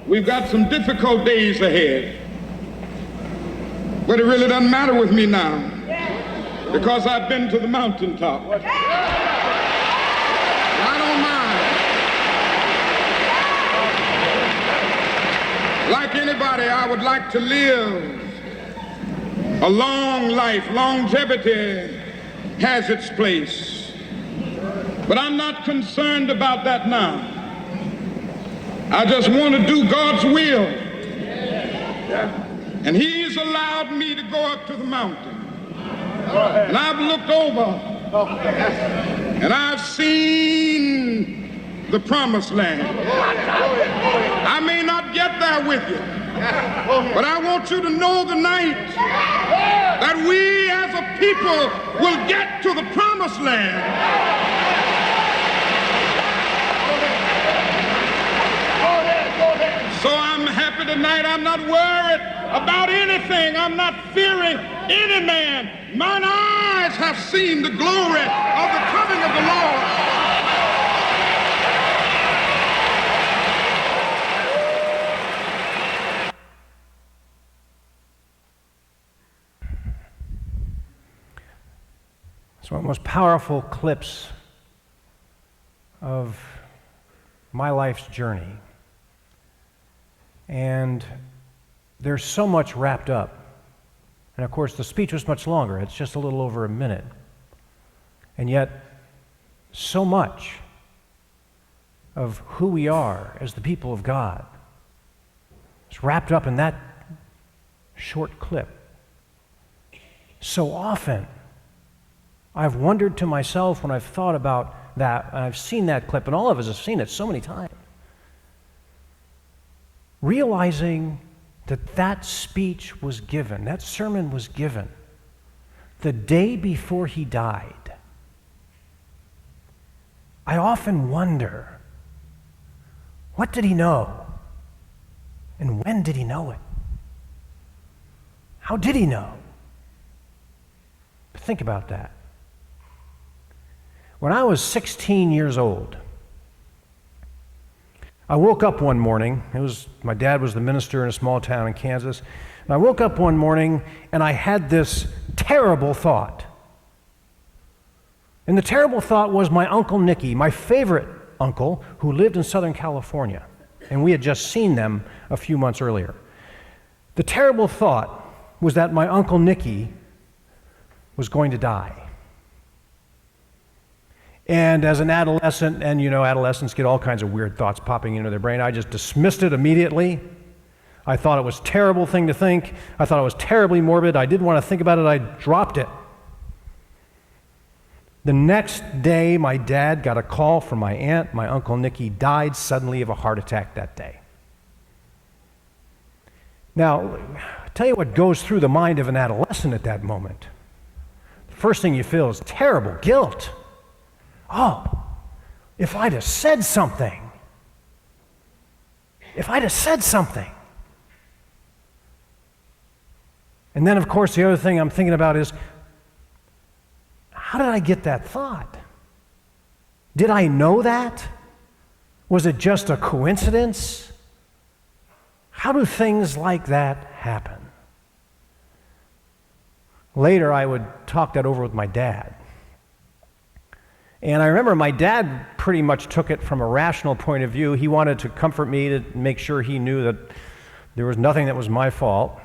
We've got some difficult days ahead. But it really doesn't matter with me now because I've been to the mountaintop. And I don't mind. Like anybody, I would like to live a long life. Longevity has its place. But I'm not concerned about that now. I just want to do God's will. And He's allowed me to go up to the mountain. And I've looked over and I've seen the promised land. I may not get there with you, but I want you to know tonight that we as a people will get to the promised land. So I'm happy tonight. I'm not worried about anything. I'm not fearing any man. Mine eyes have seen the glory of the coming of the Lord. It's one of the most powerful clips of my life's journey. And there's so much wrapped up. And of course, the speech was much longer. It's just a little over a minute. And yet, so much of who we are as the people of God is wrapped up in that short clip. So often, I've wondered to myself when I've thought about that, and I've seen that clip, and all of us have seen it so many times, realizing that that speech was given, that sermon was given the day before he died. I often wonder, what did he know? And when did he know it? How did he know? Think about that. When I was 16 years old, I woke up one morning. My dad was the minister in a small town in Kansas. And I woke up one morning and I had this terrible thought. And the terrible thought was my Uncle Nicky, my favorite uncle, who lived in Southern California. And we had just seen them a few months earlier. The terrible thought was that my Uncle Nicky was going to die. And as an adolescent, and you know, adolescents get all kinds of weird thoughts popping into their brain, I just dismissed it immediately. I thought it was a terrible thing to think. I thought it was terribly morbid. I didn't want to think about it. I dropped it. The next day, my dad got a call from my aunt. My Uncle Nicky died suddenly of a heart attack that day. Now, I'll tell you what goes through the mind of an adolescent at that moment. The first thing you feel is terrible guilt. Oh, if I'd have said something. If I'd have said something. And then, of course, the other thing I'm thinking about is, how did I get that thought? Did I know that? Was it just a coincidence? How do things like that happen? Later, I would talk that over with my dad. And I remember my dad pretty much took it from a rational point of view. He wanted to comfort me, to make sure he knew that there was nothing that was my fault.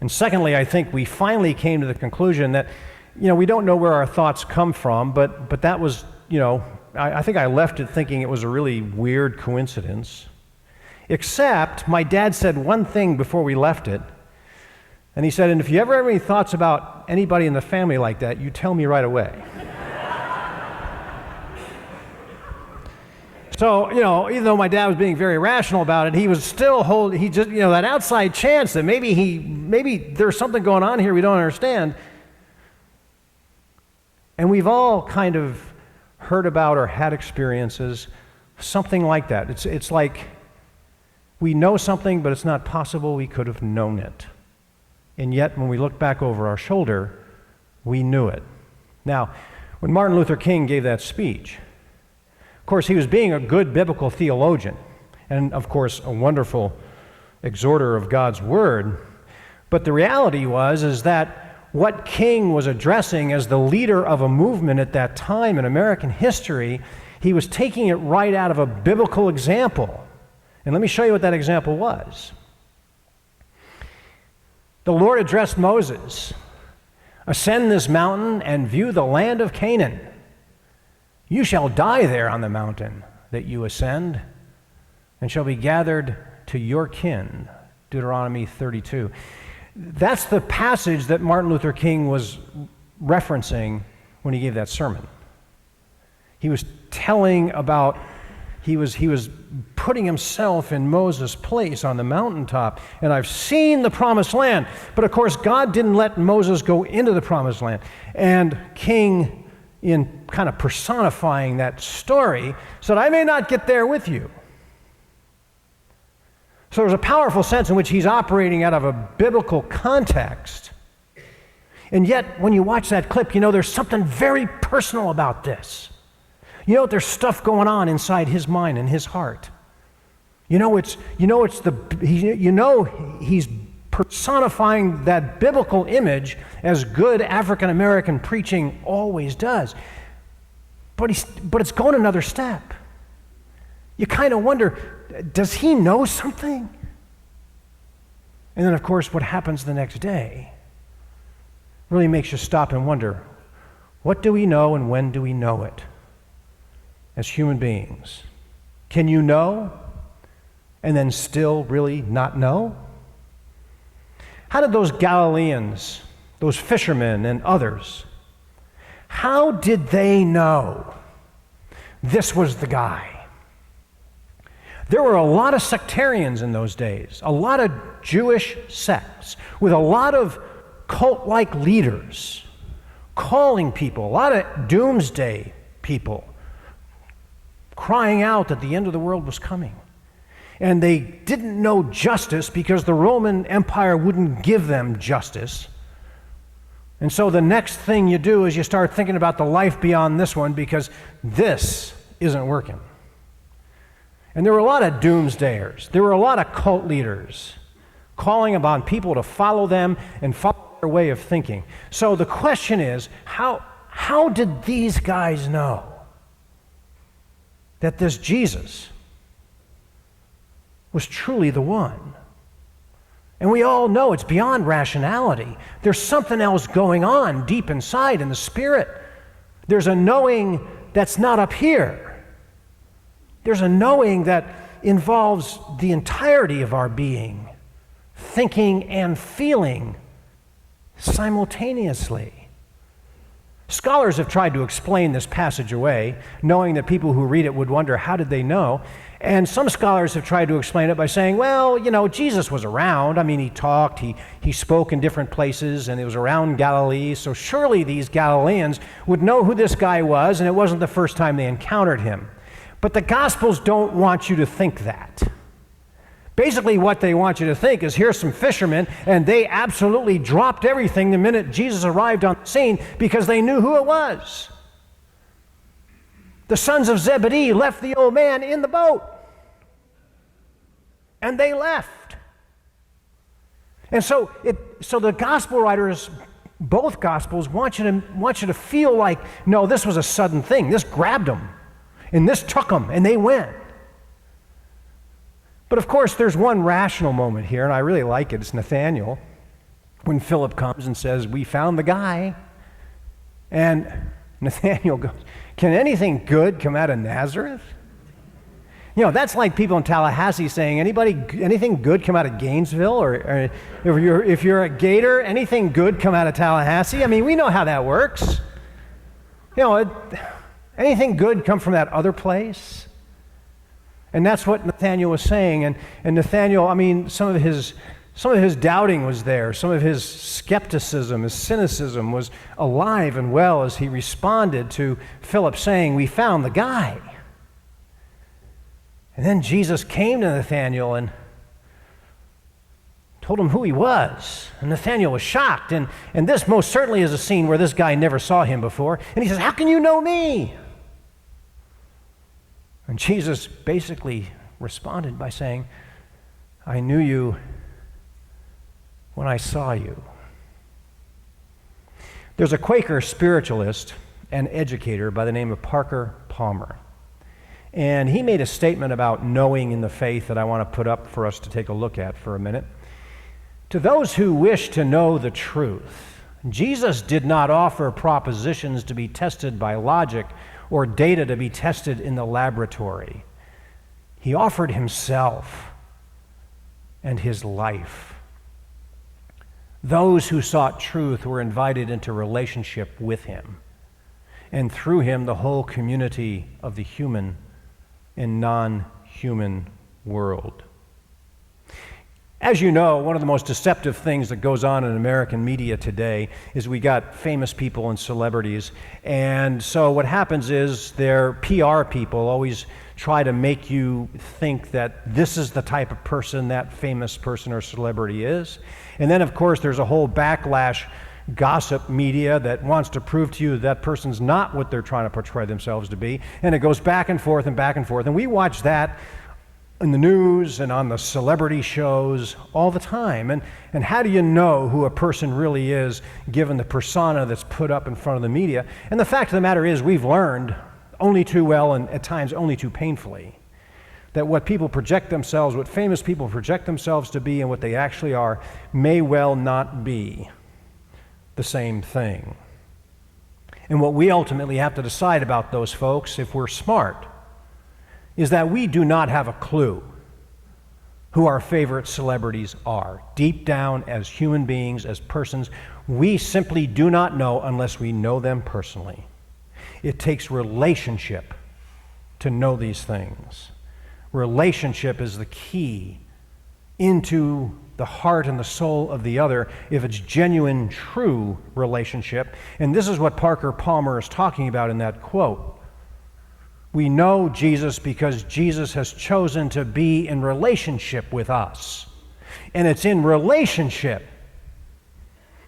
And secondly, I think we finally came to the conclusion that, you know, we don't know where our thoughts come from, but that was, you know, I think I left it thinking it was a really weird coincidence. Except my dad said one thing before we left it. And he said, and if you ever have any thoughts about anybody in the family like that, you tell me right away. So, you know, even though my dad was being very rational about it, he was still he just, you know, that outside chance that maybe there's something going on here we don't understand. And we've all kind of heard about or had experiences, something like that. It's like we know something, but it's not possible we could have known it. And yet, when we look back over our shoulder, we knew it. Now, when Martin Luther King gave that speech, of course, he was being a good biblical theologian, and of course a wonderful exhorter of God's word. But the reality is that what King was addressing as the leader of a movement at that time in American history, he was taking it right out of a biblical example. And let me show you what that example was. The Lord addressed Moses, "Ascend this mountain and view the land of Canaan. You shall die there on the mountain that you ascend, and shall be gathered to your kin." Deuteronomy 32. That's the passage that Martin Luther King was referencing when he gave that sermon. He was telling about, he was putting himself in Moses' place on the mountaintop, and I've seen the promised land. But of course, God didn't let Moses go into the promised land. And King, in kind of personifying that story, said, "I may not get there with you." So there's a powerful sense in which he's operating out of a biblical context. And yet, when you watch that clip, there's something very personal about this. There's stuff going on inside his mind and his heart. He's personifying that biblical image as good African American preaching always does. But it's going another step. You kind of wonder, does he know something? And then, of course, what happens the next day really makes you stop and wonder, what do we know and when do we know it as human beings? Can you know and then still really not know? How did those Galileans, those fishermen and others, how did they know this was the guy? There were a lot of sectarians in those days, a lot of Jewish sects with a lot of cult-like leaders calling people, a lot of doomsday people crying out that the end of the world was coming. And they didn't know justice because the Roman Empire wouldn't give them justice. And so the next thing you do is you start thinking about the life beyond this one because this isn't working. And there were a lot of doomsdayers. There were a lot of cult leaders calling upon people to follow them and follow their way of thinking. So the question is, how did these guys know that this Jesus was truly the one? And we all know it's beyond rationality. There's something else going on deep inside in the spirit. There's a knowing that's not up here. There's a knowing that involves the entirety of our being, thinking and feeling simultaneously. Scholars have tried to explain this passage away, knowing that people who read it would wonder, how did they know? And some scholars have tried to explain it by saying, well, Jesus was around. I mean, he talked, he spoke in different places, and it was around Galilee, so surely these Galileans would know who this guy was, and it wasn't the first time they encountered him. But the Gospels don't want you to think that. Basically, what they want you to think is, here's some fishermen, and they absolutely dropped everything the minute Jesus arrived on the scene because they knew who it was. The sons of Zebedee left the old man in the boat, and they left. And so the gospel writers, both Gospels, want you to feel like, no, this was a sudden thing. This grabbed them, and this took them, and they went. But of course, there's one rational moment here, and I really like it. It's Nathanael, when Philip comes and says, we found the guy. And Nathanael goes, can anything good come out of Nazareth? That's like people in Tallahassee saying, anything good come out of Gainesville? Or if you're a Gator, anything good come out of Tallahassee? I mean, we know how that works. Anything good come from that other place? And that's what Nathanael was saying. And Nathanael, I mean, some of his doubting was there. Some of his skepticism, his cynicism was alive and well as he responded to Philip saying, we found the guy. And then Jesus came to Nathanael and told him who he was. And Nathanael was shocked. And this most certainly is a scene where this guy never saw him before. And he says, how can you know me? And Jesus basically responded by saying, "I knew you when I saw you." There's a Quaker spiritualist and educator by the name of Parker Palmer. And he made a statement about knowing in the faith that I want to put up for us to take a look at for a minute. To those who wish to know the truth, Jesus did not offer propositions to be tested by logic or data to be tested in the laboratory. He offered himself and his life. Those who sought truth were invited into relationship with him, and through him the whole community of the human and non-human world. As you know, one of the most deceptive things that goes on in American media today is we got famous people and celebrities, and so what happens is their PR people always try to make you think that this is the type of person that famous person or celebrity is. And then, of course, there's a whole backlash gossip media that wants to prove to you that person's not what they're trying to portray themselves to be, and it goes back and forth and back and forth, and we watch that in the news and on the celebrity shows all the time. And how do you know who a person really is given the persona that's put up in front of the media? And the fact of the matter is, we've learned only too well, and at times only too painfully, that what people project themselves, what famous people project themselves to be and what they actually are may well not be the same thing. And what we ultimately have to decide about those folks, if we're smart, is that we do not have a clue who our favorite celebrities are. Deep down, as human beings, as persons, we simply do not know unless we know them personally. It takes relationship to know these things. Relationship is the key into the heart and the soul of the other if it's genuine, true relationship. And this is what Parker Palmer is talking about in that quote. We know Jesus because Jesus has chosen to be in relationship with us. And it's in relationship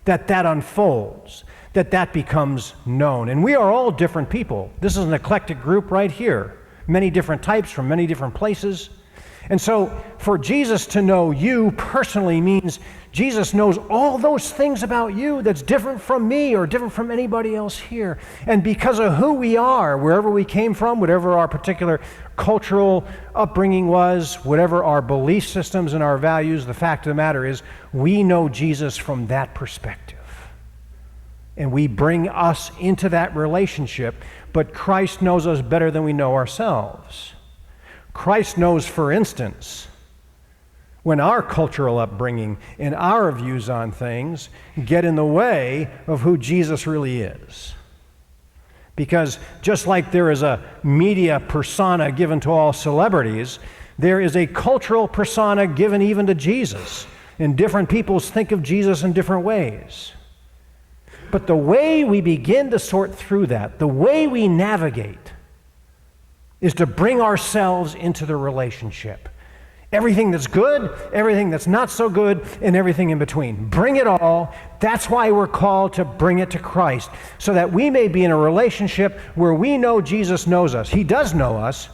that unfolds, that becomes known. And we are all different people. This is an eclectic group right here. Many different types from many different places. And so for Jesus to know you personally means Jesus knows all those things about you that's different from me or different from anybody else here. And because of who we are, wherever we came from, whatever our particular cultural upbringing was, whatever our belief systems and our values, the fact of the matter is we know Jesus from that perspective. And we bring us into that relationship, but Christ knows us better than we know ourselves. Christ knows, for instance, when our cultural upbringing and our views on things get in the way of who Jesus really is. Because just like there is a media persona given to all celebrities, there is a cultural persona given even to Jesus. And different peoples think of Jesus in different ways. But the way we begin to sort through that, the way we navigate, is to bring ourselves into the relationship. Everything that's good, everything that's not so good, and everything in between. Bring it all. That's why we're called to bring it to Christ, so that we may be in a relationship where we know Jesus knows us. He does know us,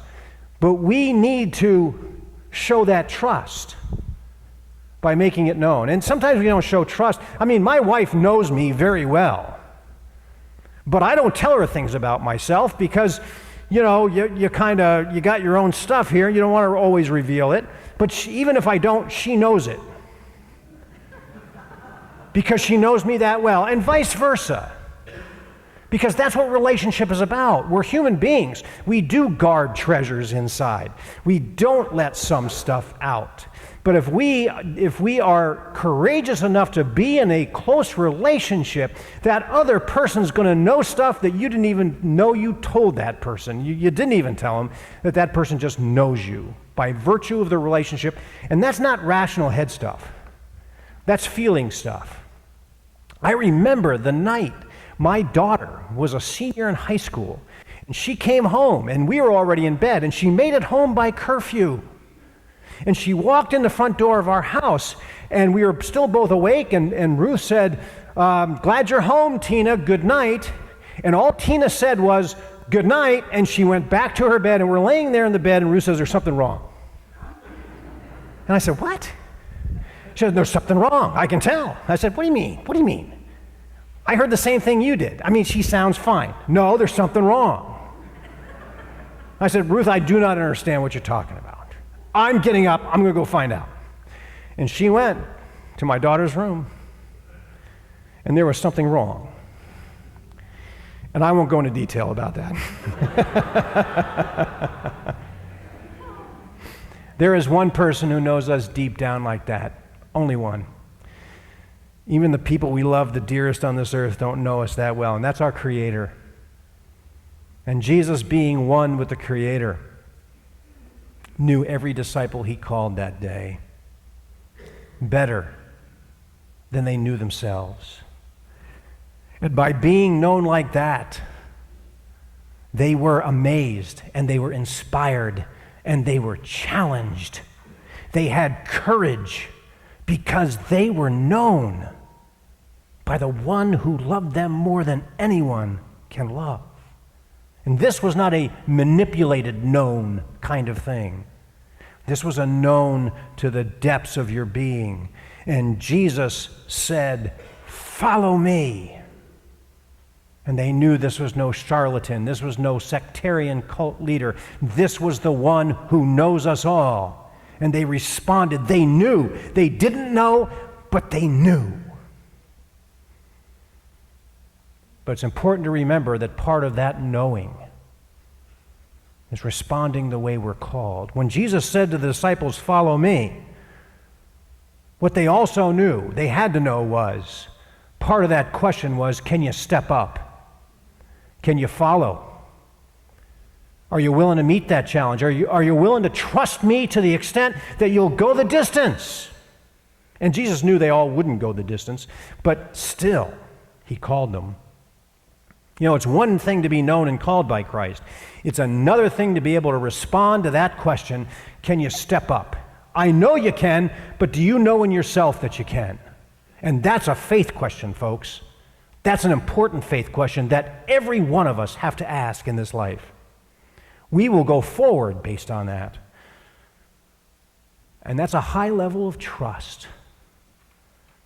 but we need to show that trust by making it known. And sometimes we don't show trust. I mean, my wife knows me very well, but I don't tell her things about myself because you know, you got your own stuff here. You don't want to always reveal it. But even if I don't, she knows it. Because she knows me that well. And vice versa. Because that's what relationship is about. We're human beings. We do guard treasures inside. We don't let some stuff out. But if we are courageous enough to be in a close relationship, that other person's going to know stuff that you didn't even know you told that person. You didn't even tell them that person just knows you by virtue of the relationship. And that's not rational head stuff. That's feeling stuff. I remember the night my daughter was a senior in high school, and she came home, and we were already in bed, and she made it home by curfew. And she walked in the front door of our house, and we were still both awake, and Ruth said, "Glad you're home, Tina, good night." And all Tina said was, "Good night," and she went back to her bed, and we're laying there in the bed, and Ruth says, "There's something wrong." And I said, what? She said, there's something wrong. I can tell. I said, what do you mean? What do you mean? I heard the same thing you did. I mean, she sounds fine. No, there's something wrong. I said, Ruth, I do not understand what you're talking about. I'm getting up. I'm going to go find out. And she went to my daughter's room, and there was something wrong. And I won't go into detail about that. There is one person who knows us deep down like that. Only one. Even the people we love the dearest on this earth don't know us that well, and that's our Creator. And Jesus, being one with the Creator, knew every disciple he called that day better than they knew themselves. And by being known like that, they were amazed, and they were inspired, and they were challenged. They had courage because they were known by the one who loved them more than anyone can love. And this was not a manipulated known kind of thing. This was a known to the depths of your being. And Jesus said, "Follow me." And they knew this was no charlatan. This was no sectarian cult leader. This was the one who knows us all. And they responded. They knew. They didn't know, but they knew. But it's important to remember that part of that knowing is responding the way we're called. When Jesus said to the disciples, "Follow me," what they also knew, they had to know, was part of that question was, can you step up? Can you follow? Are you willing to meet that challenge? Are you willing to trust me to the extent that you'll go the distance? And Jesus knew they all wouldn't go the distance, but still, he called them. You know, it's one thing to be known and called by Christ. It's another thing to be able to respond to that question, can you step up? I know you can, but do you know in yourself that you can? And that's a faith question, folks. That's an important faith question that every one of us have to ask in this life. We will go forward based on that. And that's a high level of trust.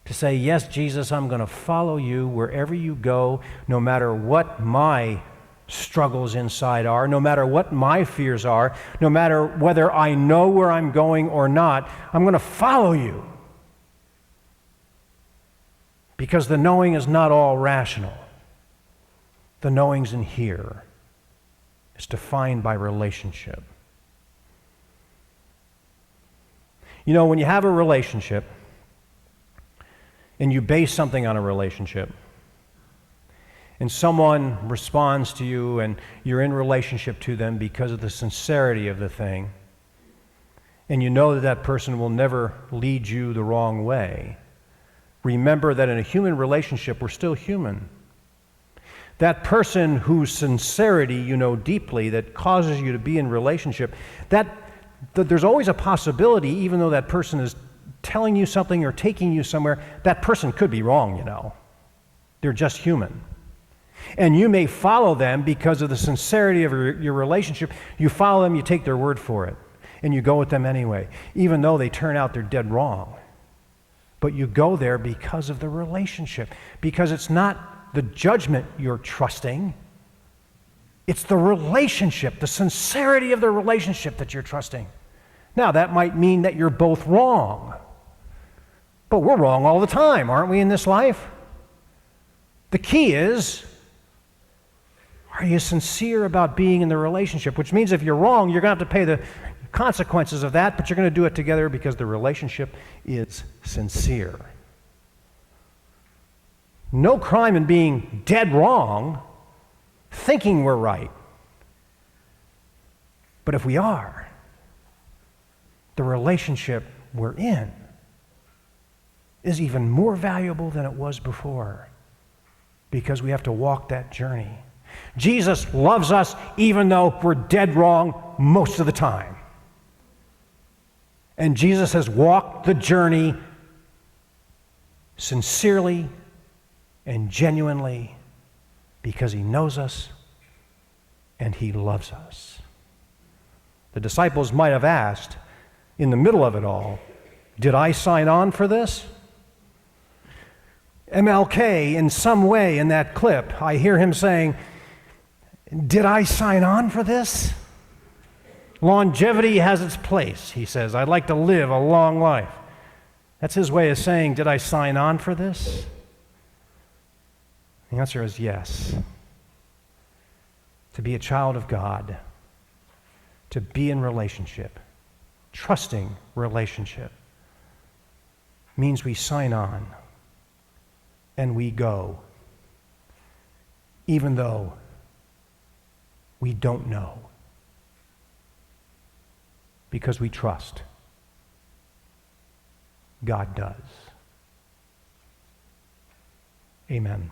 To say, yes, Jesus, I'm going to follow you wherever you go, no matter what my struggles inside are, no matter what my fears are, no matter whether I know where I'm going or not, I'm going to follow you. Because the knowing is not all rational. The knowing's in here. It's defined by relationship. You know, when you have a relationship, and you base something on a relationship, and someone responds to you and you're in relationship to them because of the sincerity of the thing, and you know that that person will never lead you the wrong way, remember that in a human relationship, we're still human. That person whose sincerity you know deeply, that causes you to be in relationship, that there's always a possibility, even though that person is telling you something or taking you somewhere, that person could be wrong, you know. They're just human. And you may follow them because of the sincerity of your relationship. You follow them, you take their word for it, and you go with them anyway, even though they turn out they're dead wrong. But you go there because of the relationship, because it's not the judgment you're trusting, it's the relationship, the sincerity of the relationship that you're trusting. Now, that might mean that you're both wrong. But we're wrong all the time, aren't we, in this life? The key is, are you sincere about being in the relationship? Which means if you're wrong, you're going to have to pay the consequences of that, but you're going to do it together because the relationship is sincere. No crime in being dead wrong, thinking we're right. But if we are, the relationship we're in is even more valuable than it was before, because we have to walk that journey. Jesus loves us even though we're dead wrong most of the time. And Jesus has walked the journey sincerely and genuinely because he knows us and he loves us. The disciples might have asked, in the middle of it all, did I sign on for this? MLK, in some way in that clip, I hear him saying, did I sign on for this? Longevity has its place, he says. I'd like to live a long life. That's his way of saying, did I sign on for this? The answer is yes. To be a child of God, to be in relationship, trusting relationship, means we sign on and we go, even though we don't know, because we trust. God does. Amen.